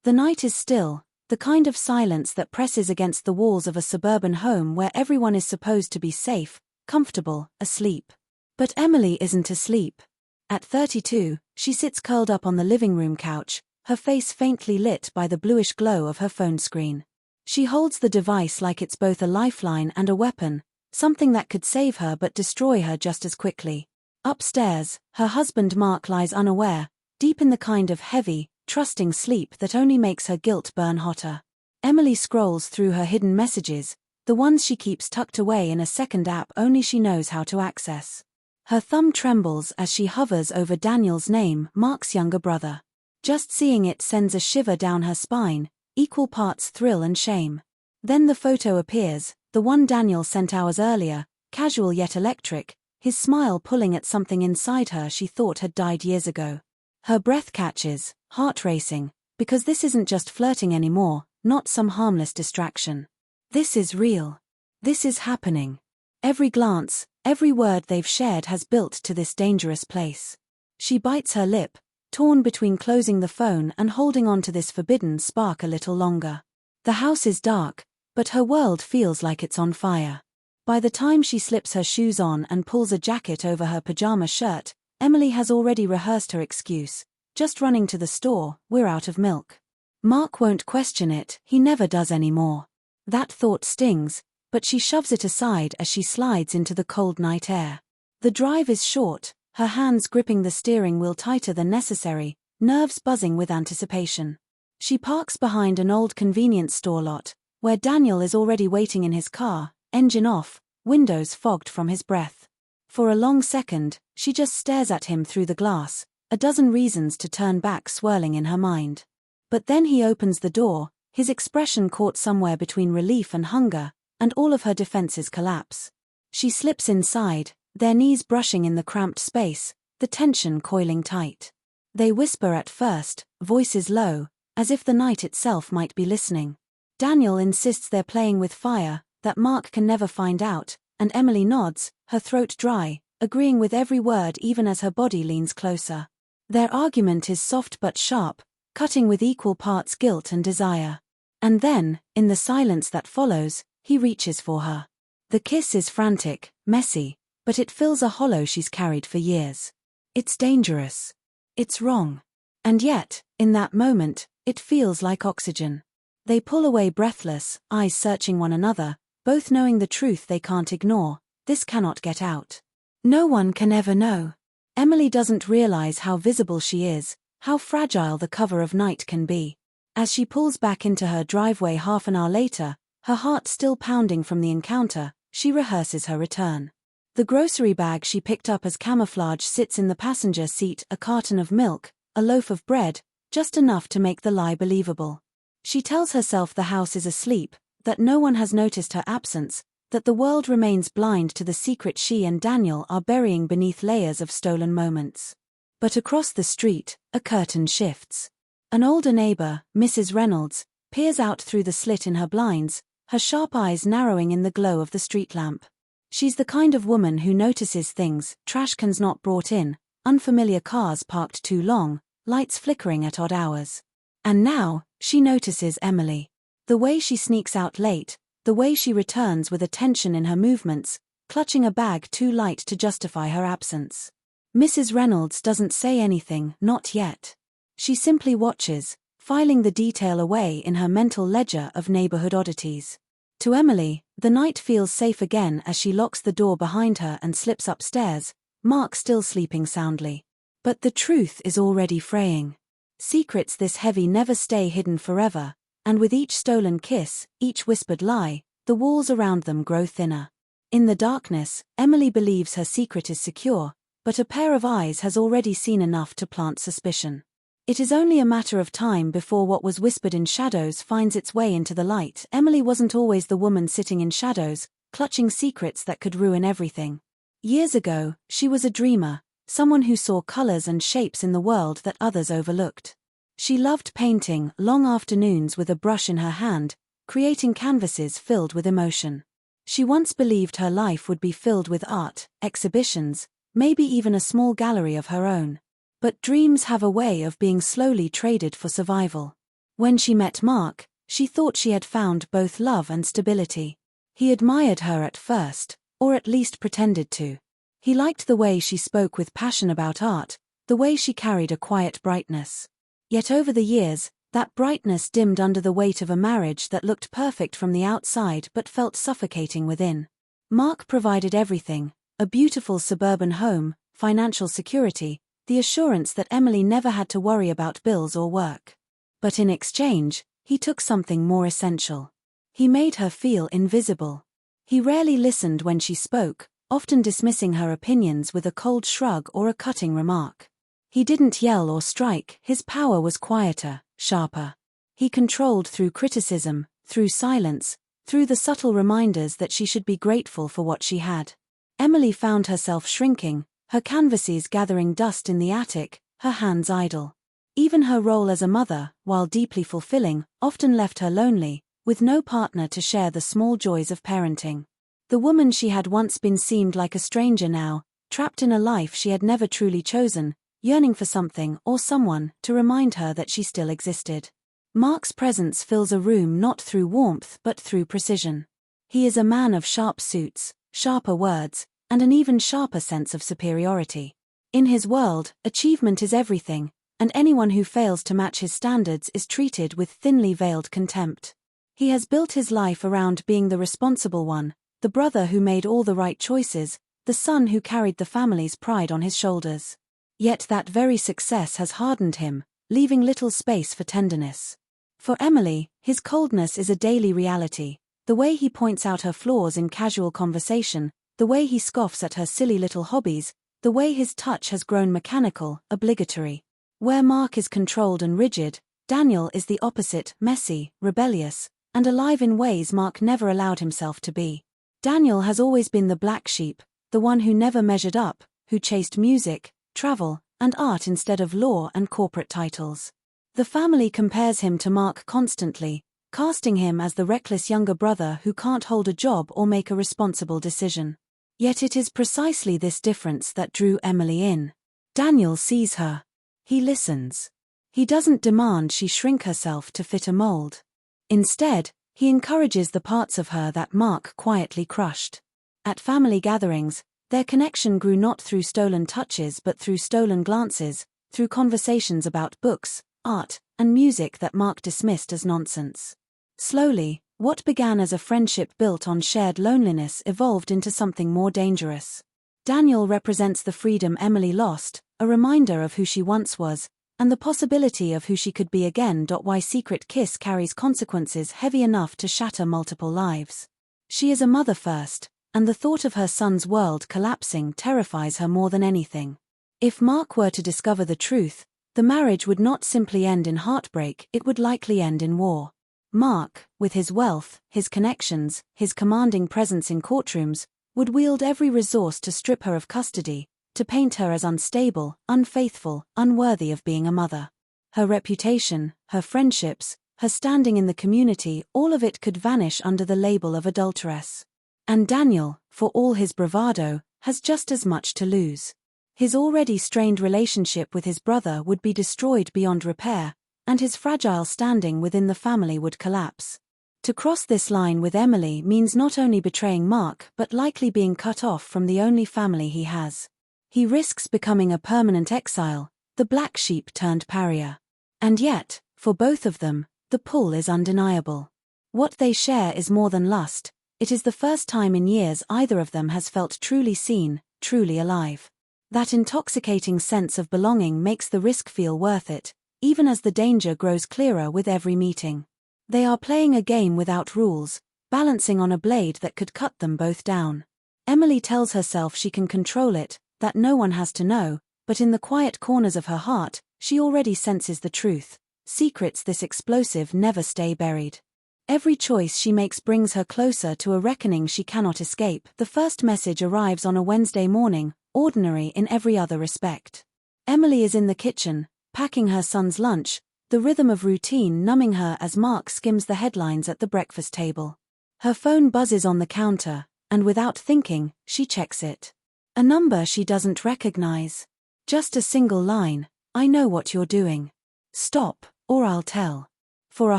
The night is still, the kind of silence that presses against the walls of a suburban home where everyone is supposed to be safe, comfortable, asleep. But Emily isn't asleep. At 32, she sits curled up on the living room couch, her face faintly lit by the bluish glow of her phone screen. She holds the device like it's both a lifeline and a weapon, something that could save her but destroy her just as quickly. Upstairs, her husband Mark lies unaware, deep in the kind of heavy, trusting sleep that only makes her guilt burn hotter. Emily scrolls through her hidden messages, the ones she keeps tucked away in a second app only she knows how to access. Her thumb trembles as she hovers over Daniel's name, Mark's younger brother. Just seeing it sends a shiver down her spine, equal parts thrill and shame. Then the photo appears, the one Daniel sent hours earlier, casual yet electric, his smile pulling at something inside her she thought had died years ago. Her breath catches, heart racing, because this isn't just flirting anymore, not some harmless distraction. This is real. This is happening. Every glance, every word they've shared has built to this dangerous place. She bites her lip, torn between closing the phone and holding on to this forbidden spark a little longer. The house is dark, but her world feels like it's on fire. By the time she slips her shoes on and pulls a jacket over her pajama shirt, Emily has already rehearsed her excuse. Just running to the store, we're out of milk. Mark won't question it, he never does anymore. That thought stings, but she shoves it aside as she slides into the cold night air. The drive is short, her hands gripping the steering wheel tighter than necessary, nerves buzzing with anticipation. She parks behind an old convenience store lot, where Daniel is already waiting in his car, engine off, windows fogged from his breath. For a long second, she just stares at him through the glass, a dozen reasons to turn back swirling in her mind. But then he opens the door, his expression caught somewhere between relief and hunger, and all of her defenses collapse. She slips inside, their knees brushing in the cramped space, the tension coiling tight. They whisper at first, voices low, as if the night itself might be listening. Daniel insists they're playing with fire, that Mark can never find out, and Emily nods, her throat dry, agreeing with every word even as her body leans closer. Their argument is soft but sharp, cutting with equal parts guilt and desire. And then, in the silence that follows, he reaches for her. The kiss is frantic, messy, but it fills a hollow she's carried for years. It's dangerous. It's wrong. And yet, in that moment, it feels like oxygen. They pull away breathless, eyes searching one another, both knowing the truth they can't ignore. This cannot get out. No one can ever know. Emily doesn't realize how visible she is, how fragile the cover of night can be. As she pulls back into her driveway half an hour later, her heart still pounding from the encounter, she rehearses her return. The grocery bag she picked up as camouflage sits in the passenger seat, a carton of milk, a loaf of bread, just enough to make the lie believable. She tells herself the house is asleep, that no one has noticed her absence, that the world remains blind to the secret she and Daniel are burying beneath layers of stolen moments. But across the street, a curtain shifts. An older neighbor, Mrs. Reynolds, peers out through the slit in her blinds, her sharp eyes narrowing in the glow of the street lamp. She's the kind of woman who notices things, trash cans not brought in, unfamiliar cars parked too long, lights flickering at odd hours. And now, she notices Emily. The way she sneaks out late, the way she returns with a tension in her movements, clutching a bag too light to justify her absence. Mrs. Reynolds doesn't say anything, not yet. She simply watches, filing the detail away in her mental ledger of neighborhood oddities. To Emily, the night feels safe again as she locks the door behind her and slips upstairs, Mark still sleeping soundly. But the truth is already fraying. Secrets this heavy never stay hidden forever, and with each stolen kiss, each whispered lie, the walls around them grow thinner. In the darkness, Emily believes her secret is secure, but a pair of eyes has already seen enough to plant suspicion. It is only a matter of time before what was whispered in shadows finds its way into the light. Emily wasn't always the woman sitting in shadows, clutching secrets that could ruin everything. Years ago, she was a dreamer, someone who saw colors and shapes in the world that others overlooked. She loved painting long afternoons with a brush in her hand, creating canvases filled with emotion. She once believed her life would be filled with art, exhibitions, maybe even a small gallery of her own. But dreams have a way of being slowly traded for survival. When she met Mark, she thought she had found both love and stability. He admired her at first, or at least pretended to. He liked the way she spoke with passion about art, the way she carried a quiet brightness. Yet over the years, that brightness dimmed under the weight of a marriage that looked perfect from the outside but felt suffocating within. Mark provided everything: a beautiful suburban home, financial security, the assurance that Emily never had to worry about bills or work. But in exchange, he took something more essential. He made her feel invisible. He rarely listened when she spoke, often dismissing her opinions with a cold shrug or a cutting remark. He didn't yell or strike, his power was quieter, sharper. He controlled through criticism, through silence, through the subtle reminders that she should be grateful for what she had. Emily found herself shrinking, her canvases gathering dust in the attic, her hands idle. Even her role as a mother, while deeply fulfilling, often left her lonely, with no partner to share the small joys of parenting. The woman she had once been seemed like a stranger now, trapped in a life she had never truly chosen, yearning for something or someone to remind her that she still existed. Mark's presence fills a room not through warmth but through precision. He is a man of sharp suits, sharper words, and an even sharper sense of superiority. In his world, achievement is everything, and anyone who fails to match his standards is treated with thinly veiled contempt. He has built his life around being the responsible one, the brother who made all the right choices, the son who carried the family's pride on his shoulders. Yet that very success has hardened him, leaving little space for tenderness. For Emily, his coldness is a daily reality: the way he points out her flaws in casual conversation, the way he scoffs at her silly little hobbies, the way his touch has grown mechanical, obligatory. Where Mark is controlled and rigid, Daniel is the opposite: messy, rebellious, and alive in ways Mark never allowed himself to be. Daniel has always been the black sheep, the one who never measured up, who chased music, travel, and art instead of law and corporate titles. The family compares him to Mark constantly, casting him as the reckless younger brother who can't hold a job or make a responsible decision. Yet it is precisely this difference that drew Emily in. Daniel sees her. He listens. He doesn't demand she shrink herself to fit a mold. Instead, he encourages the parts of her that Mark quietly crushed. At family gatherings, their connection grew not through stolen touches but through stolen glances, through conversations about books, art, and music that Mark dismissed as nonsense. Slowly, what began as a friendship built on shared loneliness evolved into something more dangerous. Daniel represents the freedom Emily lost, a reminder of who she once was, and the possibility of who she could be again. Why Secret Kiss carries consequences heavy enough to shatter multiple lives. She is a mother first, and the thought of her son's world collapsing terrifies her more than anything. If Mark were to discover the truth, the marriage would not simply end in heartbreak, it would likely end in war. Mark, with his wealth, his connections, his commanding presence in courtrooms, would wield every resource to strip her of custody, to paint her as unstable, unfaithful, unworthy of being a mother. Her reputation, her friendships, her standing in the community, all of it could vanish under the label of adulteress. And Daniel, for all his bravado, has just as much to lose. His already strained relationship with his brother would be destroyed beyond repair, and his fragile standing within the family would collapse. To cross this line with Emily means not only betraying Mark but likely being cut off from the only family he has. He risks becoming a permanent exile, the black sheep turned pariah. And yet, for both of them, the pull is undeniable. What they share is more than lust. It is the first time in years either of them has felt truly seen, truly alive. That intoxicating sense of belonging makes the risk feel worth it, even as the danger grows clearer with every meeting. They are playing a game without rules, balancing on a blade that could cut them both down. Emily tells herself she can control it, that no one has to know, but in the quiet corners of her heart, she already senses the truth. Secrets this explosive never stay buried. Every choice she makes brings her closer to a reckoning she cannot escape. The first message arrives on a Wednesday morning, ordinary in every other respect. Emily is in the kitchen, packing her son's lunch, the rhythm of routine numbing her as Mark skims the headlines at the breakfast table. Her phone buzzes on the counter, and without thinking, she checks it. A number she doesn't recognize. Just a single line: "I know what you're doing. Stop, or I'll tell." For a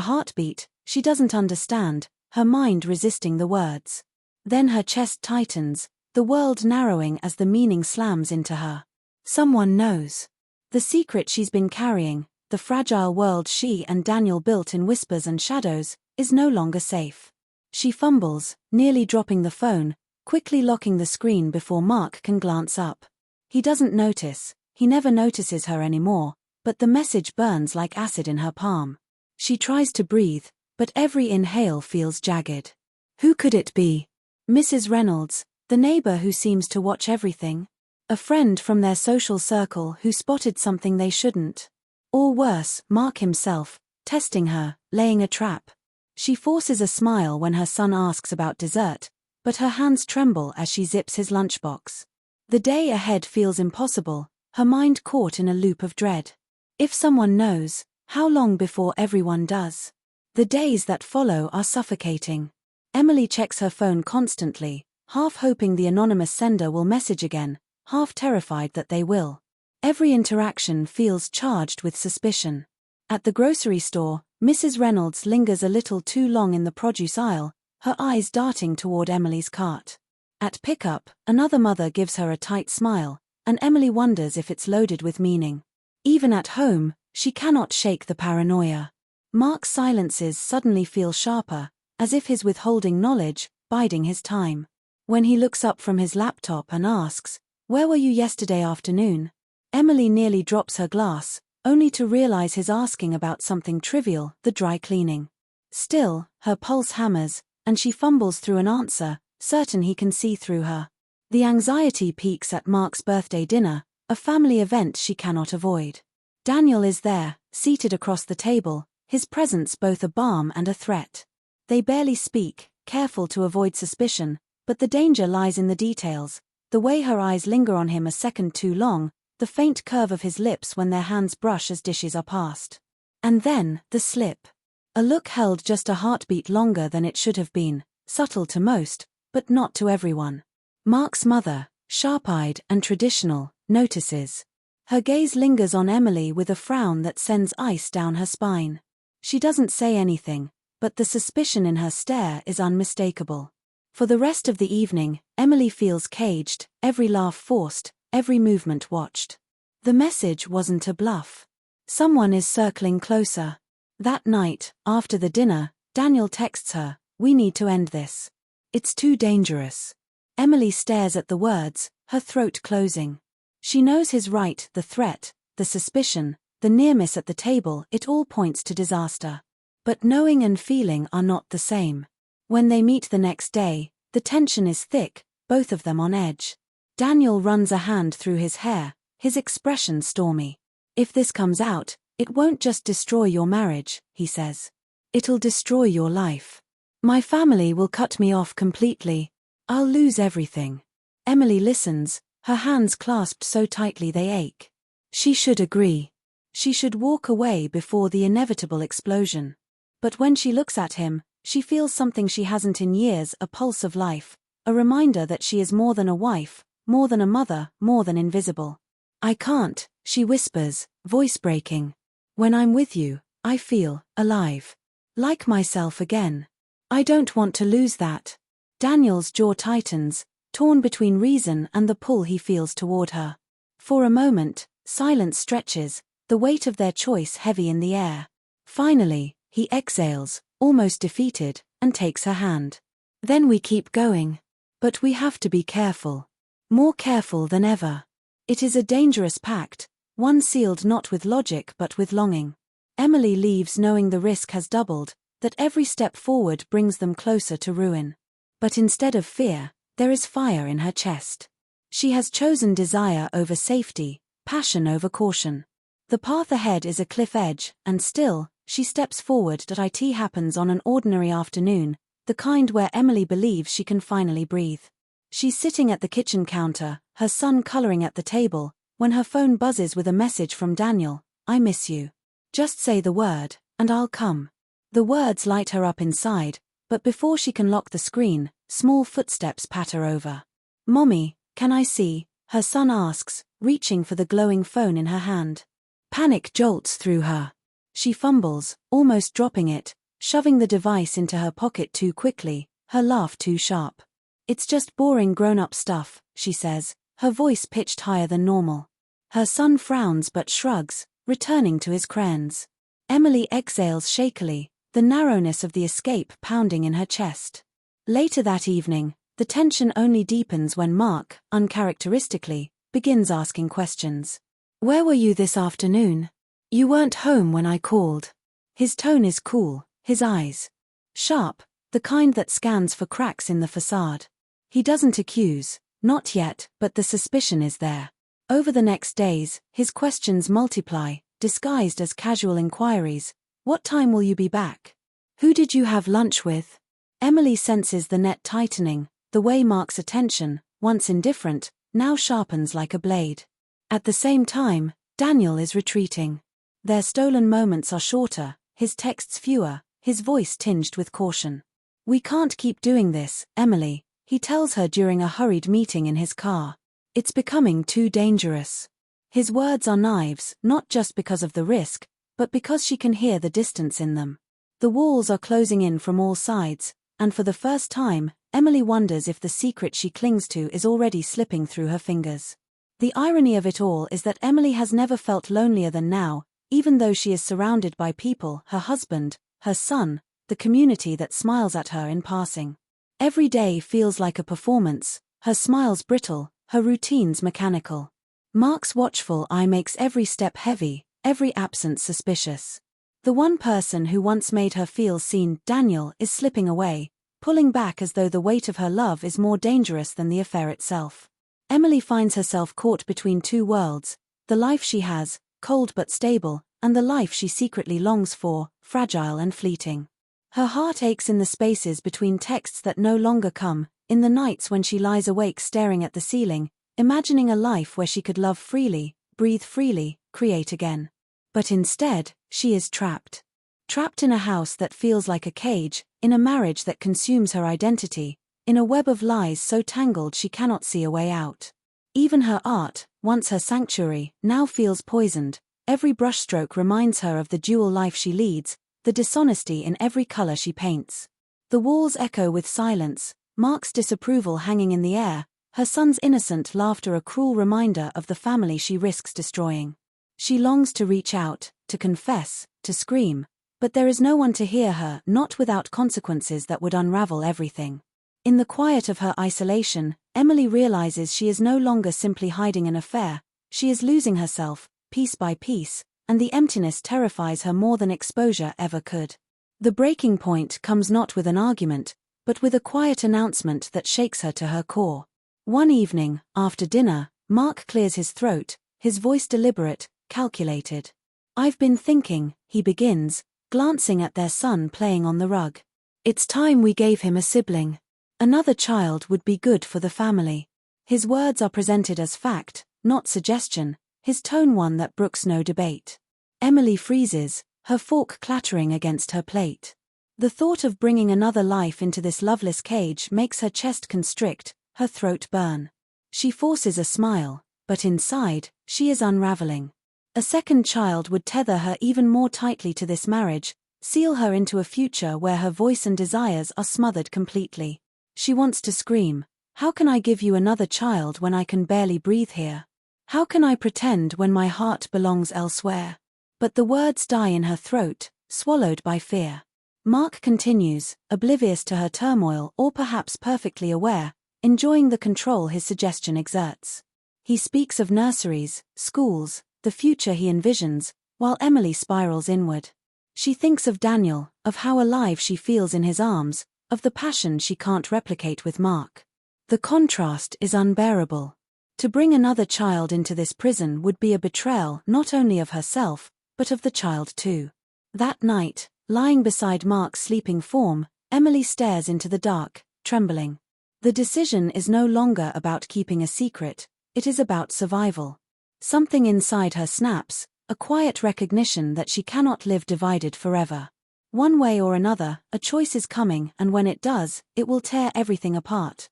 heartbeat, she doesn't understand, her mind resisting the words. Then her chest tightens, the world narrowing as the meaning slams into her. Someone knows. The secret she's been carrying, the fragile world she and Daniel built in whispers and shadows, is no longer safe. She fumbles, nearly dropping the phone, quickly locking the screen before Mark can glance up. He doesn't notice, he never notices her anymore, but the message burns like acid in her palm. She tries to breathe, but every inhale feels jagged. Who could it be? Mrs. Reynolds, the neighbor who seems to watch everything? A friend from their social circle who spotted something they shouldn't? Or worse, Mark himself, testing her, laying a trap. She forces a smile when her son asks about dessert, but her hands tremble as she zips his lunchbox. The day ahead feels impossible, her mind caught in a loop of dread. If someone knows, how long before everyone does? The days that follow are suffocating. Emily checks her phone constantly, half hoping the anonymous sender will message again, half terrified that they will. Every interaction feels charged with suspicion. At the grocery store, Mrs. Reynolds lingers a little too long in the produce aisle, her eyes darting toward Emily's cart. At pickup, another mother gives her a tight smile, and Emily wonders if it's loaded with meaning. Even at home, she cannot shake the paranoia. Mark's silences suddenly feel sharper, as if he's withholding knowledge, biding his time. When he looks up from his laptop and asks, "Where were you yesterday afternoon?" Emily nearly drops her glass, only to realize he's asking about something trivial, the dry cleaning. Still, her pulse hammers, and she fumbles through an answer, certain he can see through her. The anxiety peaks at Mark's birthday dinner, a family event she cannot avoid. Daniel is there, seated across the table, his presence both a balm and a threat. They barely speak, careful to avoid suspicion, but the danger lies in the details, the way her eyes linger on him a second too long, the faint curve of his lips when their hands brush as dishes are passed. And then, the slip. A look held just a heartbeat longer than it should have been, subtle to most, but not to everyone. Mark's mother, sharp-eyed and traditional, notices. Her gaze lingers on Emily with a frown that sends ice down her spine. She doesn't say anything, but the suspicion in her stare is unmistakable. For the rest of the evening, Emily feels caged, every laugh forced, every movement watched. The message wasn't a bluff. Someone is circling closer. That night, after the dinner, Daniel texts her, "We need to end this. It's too dangerous." Emily stares at the words, her throat closing. She knows he's right, the threat, the suspicion, the near miss at the table, it all points to disaster. But knowing and feeling are not the same. When they meet the next day, the tension is thick, both of them on edge. Daniel runs a hand through his hair, his expression stormy. "If this comes out, it won't just destroy your marriage," he says. "It'll destroy your life. My family will cut me off completely. I'll lose everything." Emily listens, her hands clasped so tightly they ache. She should agree. She should walk away before the inevitable explosion. But when she looks at him, she feels something she hasn't in years, a pulse of life, a reminder that she is more than a wife, more than a mother, more than invisible. "I can't," she whispers, voice breaking. "When I'm with you, I feel alive. Like myself again. I don't want to lose that." Daniel's jaw tightens, torn between reason and the pull he feels toward her. For a moment, silence stretches, the weight of their choice heavy in the air. Finally, he exhales, almost defeated, and takes her hand. "Then we keep going. But we have to be careful. More careful than ever. It is a dangerous pact, one sealed not with logic but with longing." Emily leaves knowing the risk has doubled, that every step forward brings them closer to ruin. But instead of fear, there is fire in her chest. She has chosen desire over safety, passion over caution. The path ahead is a cliff edge, and still, she steps forward. It happens on an ordinary afternoon, the kind where Emily believes she can finally breathe. She's sitting at the kitchen counter, her son coloring at the table, when her phone buzzes with a message from Daniel, "I miss you. Just say the word, and I'll come." The words light her up inside, but before she can lock the screen, small footsteps patter over. "Mommy, can I see?" her son asks, reaching for the glowing phone in her hand. Panic jolts through her. She fumbles, almost dropping it, shoving the device into her pocket too quickly, her laugh too sharp. "It's just boring grown-up stuff," she says, her voice pitched higher than normal. Her son frowns but shrugs, returning to his crayons. Emily exhales shakily, the narrowness of the escape pounding in her chest. Later that evening, the tension only deepens when Mark, uncharacteristically, begins asking questions. "Where were you this afternoon? You weren't home when I called." His tone is cool, his eyes sharp, the kind that scans for cracks in the facade. He doesn't accuse, not yet, but the suspicion is there. Over the next days, his questions multiply, disguised as casual inquiries. "What time will you be back? Who did you have lunch with?" Emily senses the net tightening, the way Mark's attention, once indifferent, now sharpens like a blade. At the same time, Daniel is retreating. Their stolen moments are shorter, his texts fewer, his voice tinged with caution. "We can't keep doing this, Emily," he tells her during a hurried meeting in his car. "It's becoming too dangerous." His words are knives, not just because of the risk, but because she can hear the distance in them. The walls are closing in from all sides, and for the first time, Emily wonders if the secret she clings to is already slipping through her fingers. The irony of it all is that Emily has never felt lonelier than now, even though she is surrounded by people, her husband, her son, the community that smiles at her in passing. Every day feels like a performance, her smiles brittle, her routines mechanical. Mark's watchful eye makes every step heavy, every absence suspicious. The one person who once made her feel seen, Daniel, is slipping away, pulling back as though the weight of her love is more dangerous than the affair itself. Emily finds herself caught between two worlds, the life she has, cold but stable, and the life she secretly longs for, fragile and fleeting. Her heart aches in the spaces between texts that no longer come, in the nights when she lies awake staring at the ceiling, imagining a life where she could love freely, breathe freely, create again. But instead, she is trapped. Trapped in a house that feels like a cage, in a marriage that consumes her identity, in a web of lies so tangled she cannot see a way out. Even her art, once her sanctuary, now feels poisoned. Every brushstroke reminds her of the dual life she leads, the dishonesty in every color she paints. The walls echo with silence, Mark's disapproval hanging in the air, her son's innocent laughter a cruel reminder of the family she risks destroying. She longs to reach out, to confess, to scream, but there is no one to hear her, not without consequences that would unravel everything. In the quiet of her isolation, Emily realizes she is no longer simply hiding an affair, she is losing herself, piece by piece, and the emptiness terrifies her more than exposure ever could. The breaking point comes not with an argument, but with a quiet announcement that shakes her to her core. One evening, after dinner, Mark clears his throat, his voice deliberate, calculated. "I've been thinking," he begins, glancing at their son playing on the rug. "It's time we gave him a sibling. Another child would be good for the family." His words are presented as fact, not suggestion, his tone one that brooks no debate. Emily freezes, her fork clattering against her plate. The thought of bringing another life into this loveless cage makes her chest constrict, her throat burn. She forces a smile, but inside, she is unraveling. A second child would tether her even more tightly to this marriage, seal her into a future where her voice and desires are smothered completely. She wants to scream, "How can I give you another child when I can barely breathe here? How can I pretend when my heart belongs elsewhere?" But the words die in her throat, swallowed by fear. Mark continues, oblivious to her turmoil or perhaps perfectly aware, enjoying the control his suggestion exerts. He speaks of nurseries, schools, the future he envisions, while Emily spirals inward. She thinks of Daniel, of how alive she feels in his arms, of the passion she can't replicate with Mark. The contrast is unbearable. To bring another child into this prison would be a betrayal not only of herself, but of the child too. That night, lying beside Mark's sleeping form, Emily stares into the dark, trembling. The decision is no longer about keeping a secret, it is about survival. Something inside her snaps, a quiet recognition that she cannot live divided forever. One way or another, a choice is coming, and when it does, it will tear everything apart.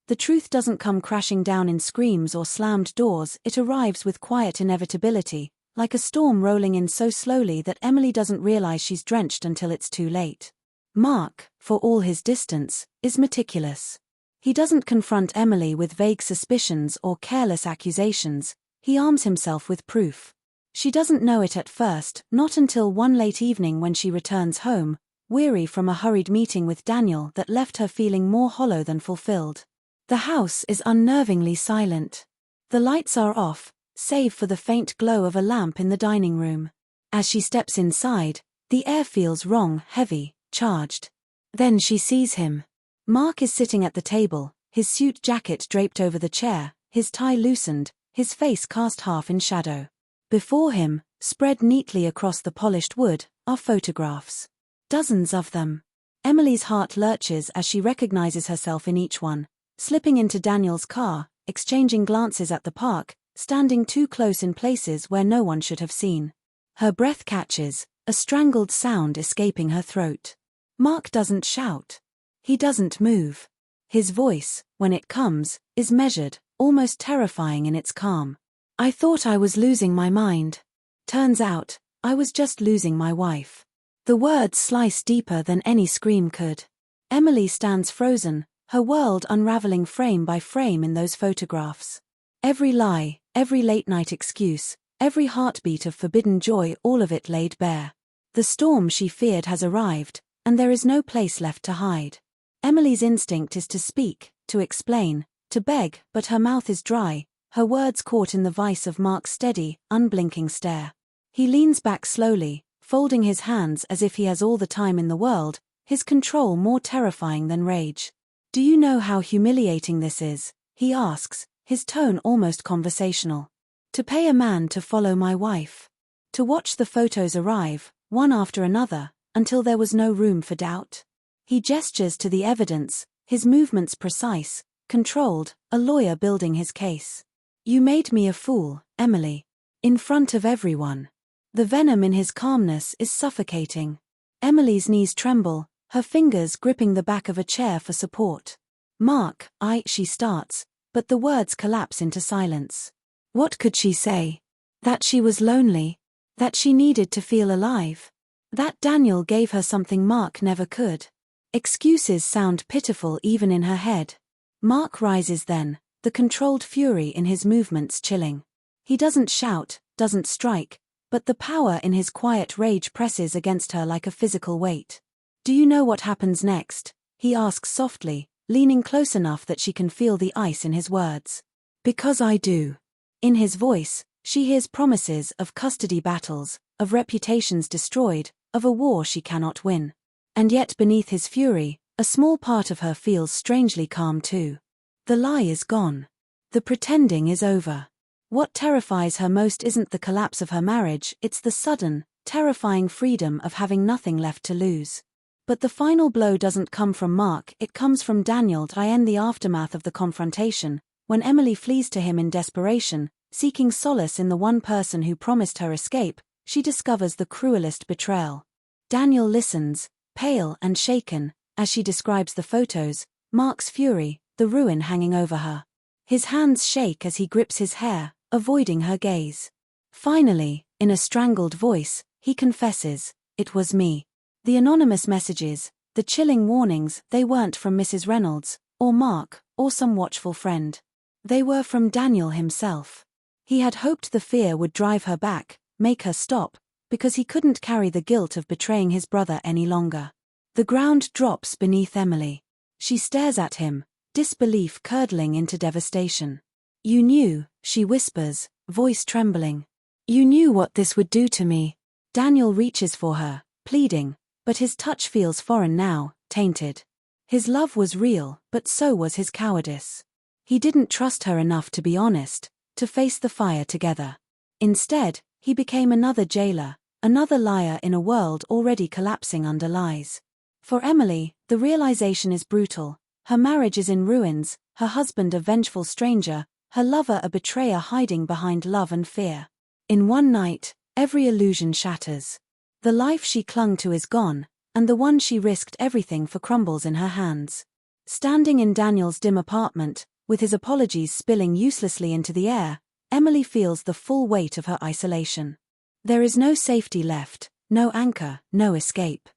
The truth doesn't come crashing down in screams or slammed doors, it arrives with quiet inevitability, like a storm rolling in so slowly that Emily doesn't realize she's drenched until it's too late. Mark, for all his distance, is meticulous. He doesn't confront Emily with vague suspicions or careless accusations, he arms himself with proof. She doesn't know it at first, not until one late evening when she returns home, weary from a hurried meeting with Daniel that left her feeling more hollow than fulfilled. The house is unnervingly silent. The lights are off, save for the faint glow of a lamp in the dining room. As she steps inside, the air feels wrong, heavy, charged. Then she sees him. Mark is sitting at the table, his suit jacket draped over the chair, his tie loosened, his face cast half in shadow. Before him, spread neatly across the polished wood, are photographs. Dozens of them. Emily's heart lurches as she recognizes herself in each one, slipping into Daniel's car, exchanging glances at the park, standing too close in places where no one should have seen. Her breath catches, a strangled sound escaping her throat. Mark doesn't shout. He doesn't move. His voice, when it comes, is measured, almost terrifying in its calm. I thought I was losing my mind. Turns out, I was just losing my wife. The words slice deeper than any scream could. Emily stands frozen, her world unraveling frame by frame in those photographs. Every lie, every late-night excuse, every heartbeat of forbidden joy, all of it laid bare. The storm she feared has arrived, and there is no place left to hide. Emily's instinct is to speak, to explain, to beg, but her mouth is dry, her words caught in the vice of Mark's steady, unblinking stare. He leans back slowly, folding his hands as if he has all the time in the world, his control more terrifying than rage. Do you know how humiliating this is? He asks, his tone almost conversational. To pay a man to follow my wife. To watch the photos arrive, one after another, until there was no room for doubt. He gestures to the evidence, his movements precise, controlled, a lawyer building his case. You made me a fool, Emily. In front of everyone. The venom in his calmness is suffocating. Emily's knees tremble, her fingers gripping the back of a chair for support. Mark, she starts, but the words collapse into silence. What could she say? That she was lonely? That she needed to feel alive? That Daniel gave her something Mark never could? Excuses sound pitiful even in her head. Mark rises then, the controlled fury in his movements chilling. He doesn't shout, doesn't strike, but the power in his quiet rage presses against her like a physical weight. Do you know what happens next? He asks softly, leaning close enough that she can feel the ice in his words. Because I do. In his voice, she hears promises of custody battles, of reputations destroyed, of a war she cannot win. And yet beneath his fury, a small part of her feels strangely calm too. The lie is gone. The pretending is over. What terrifies her most isn't the collapse of her marriage, it's the sudden, terrifying freedom of having nothing left to lose. But the final blow doesn't come from Mark, it comes from Daniel in the aftermath of the confrontation, when Emily flees to him in desperation, seeking solace in the one person who promised her escape, she discovers the cruelest betrayal. Daniel listens, pale and shaken, as she describes the photos, Mark's fury, the ruin hanging over her. His hands shake as he grips his hair, avoiding her gaze. Finally, in a strangled voice, he confesses, "It was me." The anonymous messages, the chilling warnings, they weren't from Mrs. Reynolds, or Mark, or some watchful friend. They were from Daniel himself. He had hoped the fear would drive her back, make her stop, because he couldn't carry the guilt of betraying his brother any longer. The ground drops beneath Emily. She stares at him, disbelief curdling into devastation. You knew, she whispers, voice trembling. You knew what this would do to me. Daniel reaches for her, pleading, but his touch feels foreign now, tainted. His love was real, but so was his cowardice. He didn't trust her enough to be honest, to face the fire together. Instead, he became another jailer, another liar in a world already collapsing under lies. For Emily, the realization is brutal. Her marriage is in ruins, her husband a vengeful stranger, her lover a betrayer hiding behind love and fear. In one night, every illusion shatters. The life she clung to is gone, and the one she risked everything for crumbles in her hands. Standing in Daniel's dim apartment, with his apologies spilling uselessly into the air, Emily feels the full weight of her isolation. There is no safety left, no anchor, no escape.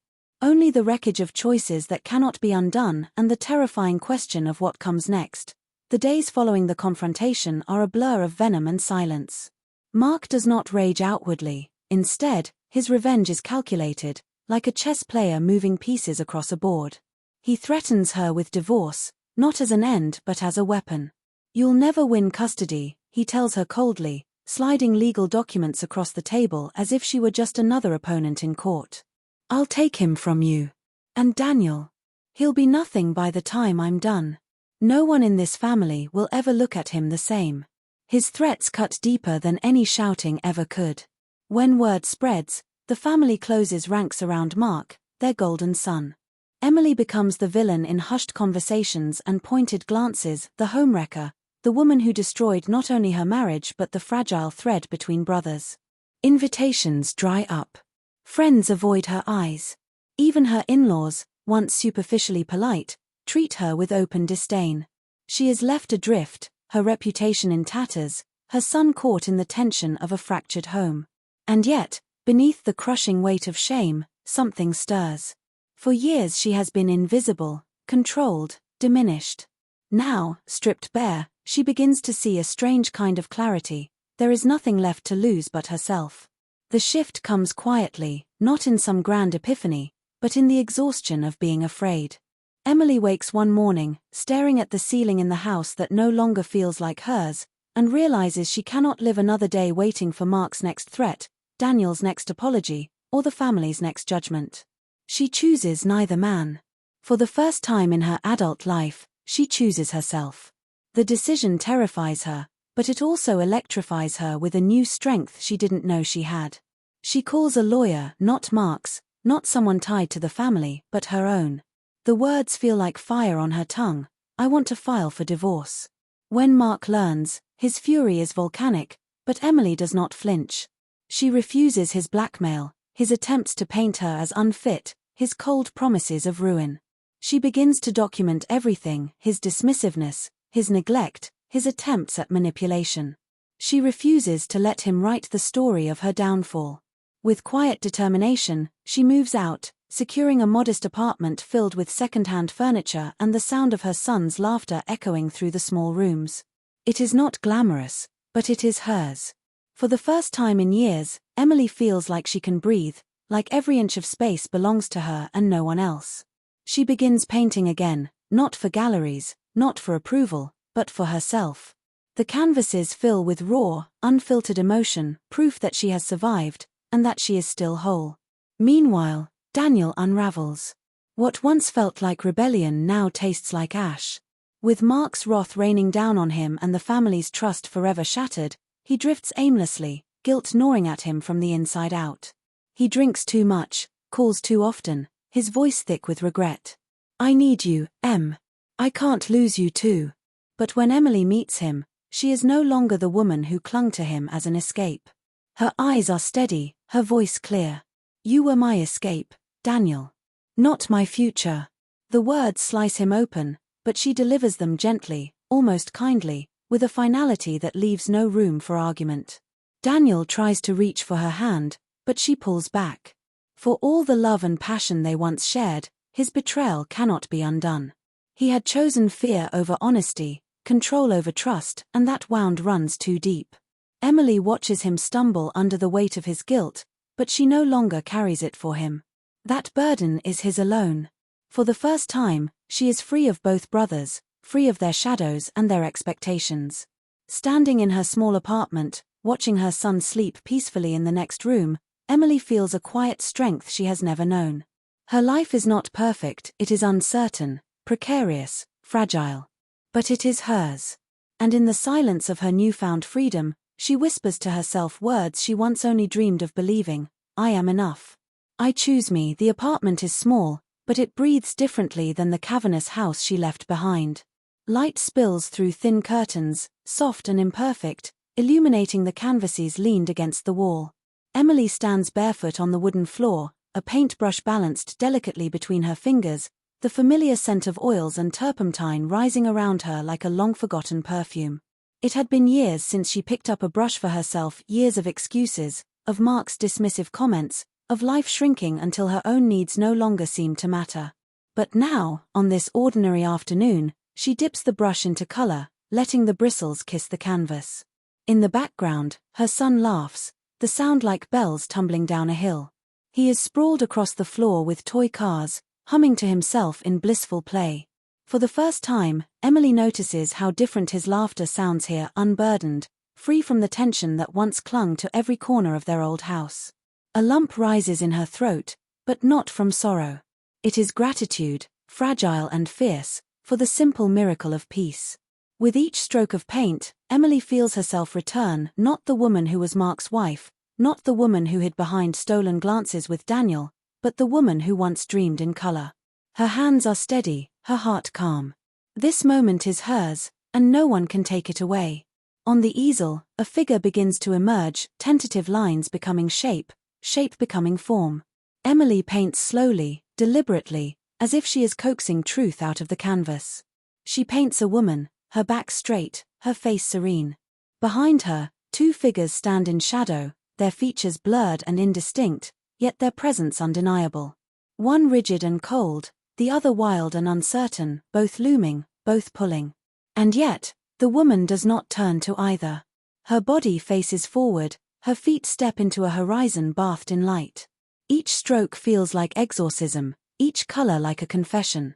Only the wreckage of choices that cannot be undone and the terrifying question of what comes next. The days following the confrontation are a blur of venom and silence. Mark does not rage outwardly. Instead, his revenge is calculated, like a chess player moving pieces across a board. He threatens her with divorce, not as an end but as a weapon. "You'll never win custody," he tells her coldly, sliding legal documents across the table as if she were just another opponent in court. "I'll take him from you. And Daniel. He'll be nothing by the time I'm done. No one in this family will ever look at him the same." His threats cut deeper than any shouting ever could. When word spreads, the family closes ranks around Mark, their golden son. Emily becomes the villain in hushed conversations and pointed glances, the homewrecker, the woman who destroyed not only her marriage but the fragile thread between brothers. Invitations dry up. Friends avoid her eyes. Even her in-laws, once superficially polite, treat her with open disdain. She is left adrift, her reputation in tatters, her son caught in the tension of a fractured home. And yet, beneath the crushing weight of shame, something stirs. For years she has been invisible, controlled, diminished. Now, stripped bare, she begins to see a strange kind of clarity. There is nothing left to lose but herself. The shift comes quietly, not in some grand epiphany, but in the exhaustion of being afraid. Emily wakes one morning, staring at the ceiling in the house that no longer feels like hers, and realizes she cannot live another day waiting for Mark's next threat, Daniel's next apology, or the family's next judgment. She chooses neither man. For the first time in her adult life, she chooses herself. The decision terrifies her, but it also electrifies her with a new strength she didn't know she had. She calls a lawyer, not Mark's, not someone tied to the family, but her own. The words feel like fire on her tongue. "I want to file for divorce." When Mark learns, his fury is volcanic, but Emily does not flinch. She refuses his blackmail, his attempts to paint her as unfit, his cold promises of ruin. She begins to document everything, his dismissiveness, his neglect, his attempts at manipulation. She refuses to let him write the story of her downfall. With quiet determination, she moves out, securing a modest apartment filled with second-hand furniture and the sound of her son's laughter echoing through the small rooms. It is not glamorous, but it is hers. For the first time in years, Emily feels like she can breathe, like every inch of space belongs to her and no one else. She begins painting again, not for galleries, not for approval, but for herself. The canvases fill with raw, unfiltered emotion, proof that she has survived, and that she is still whole. Meanwhile, Daniel unravels. What once felt like rebellion now tastes like ash. With Mark's wrath raining down on him and the family's trust forever shattered, he drifts aimlessly, guilt gnawing at him from the inside out. He drinks too much, calls too often, his voice thick with regret. "I need you, Em. I can't lose you too." But when Emily meets him, she is no longer the woman who clung to him as an escape. Her eyes are steady, her voice clear. "You were my escape, Daniel. Not my future." The words slice him open, but she delivers them gently, almost kindly, with a finality that leaves no room for argument. Daniel tries to reach for her hand, but she pulls back. For all the love and passion they once shared, his betrayal cannot be undone. He had chosen fear over honesty, control over trust, and that wound runs too deep. Emily watches him stumble under the weight of his guilt, but she no longer carries it for him. That burden is his alone. For the first time, she is free of both brothers, free of their shadows and their expectations. Standing in her small apartment, watching her son sleep peacefully in the next room, Emily feels a quiet strength she has never known. Her life is not perfect, it is uncertain, precarious, fragile. But it is hers. And in the silence of her newfound freedom, she whispers to herself words she once only dreamed of believing: "I am enough. I choose me." The apartment is small, but it breathes differently than the cavernous house she left behind. Light spills through thin curtains, soft and imperfect, illuminating the canvases leaned against the wall. Emily stands barefoot on the wooden floor, a paintbrush balanced delicately between her fingers, the familiar scent of oils and turpentine rising around her like a long-forgotten perfume. It had been years since she picked up a brush for herself, years of excuses, of Mark's dismissive comments, of life shrinking until her own needs no longer seemed to matter. But now, on this ordinary afternoon, she dips the brush into color, letting the bristles kiss the canvas. In the background, her son laughs, the sound like bells tumbling down a hill. He is sprawled across the floor with toy cars, humming to himself in blissful play. For the first time, Emily notices how different his laughter sounds here, unburdened, free from the tension that once clung to every corner of their old house. A lump rises in her throat, but not from sorrow. It is gratitude, fragile and fierce, for the simple miracle of peace. With each stroke of paint, Emily feels herself return, not the woman who was Mark's wife, not the woman who hid behind stolen glances with Daniel, but the woman who once dreamed in color. Her hands are steady, her heart calm. This moment is hers, and no one can take it away. On the easel, a figure begins to emerge, tentative lines becoming shape, shape becoming form. Emily paints slowly, deliberately, as if she is coaxing truth out of the canvas. She paints a woman, her back straight, her face serene. Behind her, two figures stand in shadow, their features blurred and indistinct, yet their presence undeniable. One rigid and cold, the other wild and uncertain, both looming, both pulling. And yet, the woman does not turn to either. Her body faces forward, her feet step into a horizon bathed in light. Each stroke feels like exorcism, each color like a confession.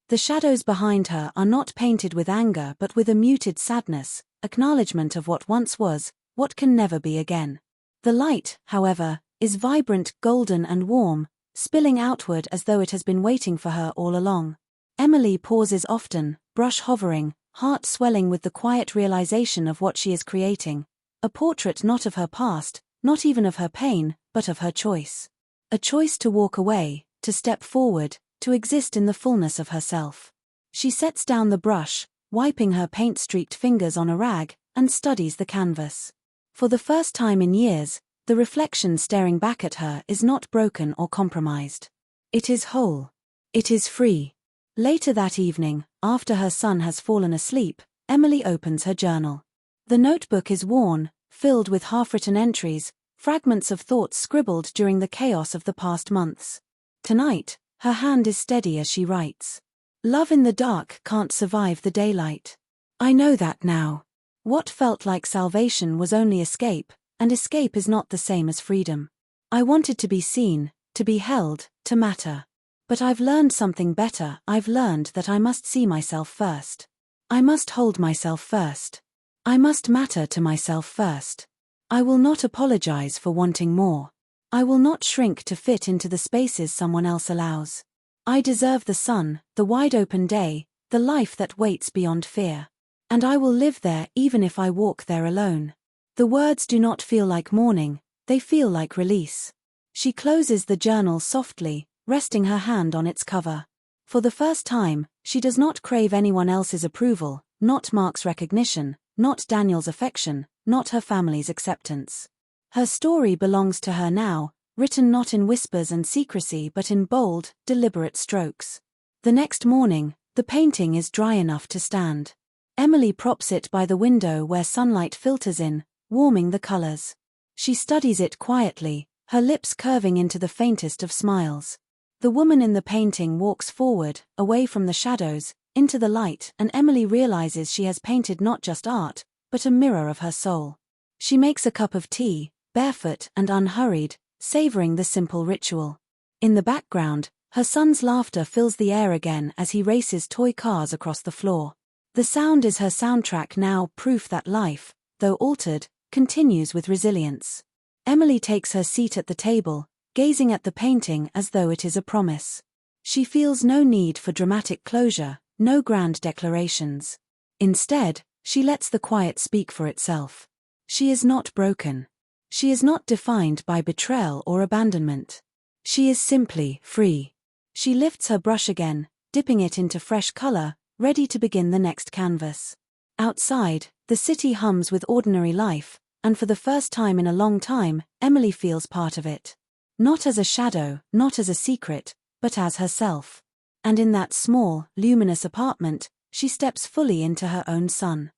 The shadows behind her are not painted with anger but with a muted sadness, acknowledgement of what once was, what can never be again. The light, however, is vibrant, golden and warm, spilling outward as though it has been waiting for her all along. Emily pauses often, brush hovering, heart swelling with the quiet realization of what she is creating. A portrait not of her past, not even of her pain, but of her choice. A choice to walk away, to step forward, to exist in the fullness of herself. She sets down the brush, wiping her paint-streaked fingers on a rag, and studies the canvas. For the first time in years, the reflection staring back at her is not broken or compromised. It is whole. It is free. Later that evening, after her son has fallen asleep, Emily opens her journal. The notebook is worn, filled with half-written entries, fragments of thoughts scribbled during the chaos of the past months. Tonight, her hand is steady as she writes. Love in the dark can't survive the daylight. I know that now. What felt like salvation was only escape, and escape is not the same as freedom. I wanted to be seen, to be held, to matter. But I've learned something better. I've learned that I must see myself first. I must hold myself first. I must matter to myself first. I will not apologize for wanting more. I will not shrink to fit into the spaces someone else allows. I deserve the sun, the wide-open day, the life that waits beyond fear. And I will live there even if I walk there alone. The words do not feel like mourning, they feel like release. She closes the journal softly, resting her hand on its cover. For the first time, she does not crave anyone else's approval, not Mark's recognition, not Daniel's affection, not her family's acceptance. Her story belongs to her now, written not in whispers and secrecy but in bold, deliberate strokes. The next morning, the painting is dry enough to stand. Emily props it by the window where sunlight filters in, warming the colors. She studies it quietly, her lips curving into the faintest of smiles. The woman in the painting walks forward, away from the shadows, into the light, and Emily realizes she has painted not just art, but a mirror of her soul. She makes a cup of tea, barefoot and unhurried, savoring the simple ritual. In the background, her son's laughter fills the air again as he races toy cars across the floor. The sound is her soundtrack now, proof that life, though altered, continues with resilience. Emily takes her seat at the table, gazing at the painting as though it is a promise. She feels no need for dramatic closure, no grand declarations. Instead, she lets the quiet speak for itself. She is not broken. She is not defined by betrayal or abandonment. She is simply free. She lifts her brush again, dipping it into fresh color, ready to begin the next canvas. Outside, the city hums with ordinary life, and for the first time in a long time, Emily feels part of it. Not as a shadow, not as a secret, but as herself. And in that small, luminous apartment, she steps fully into her own sun.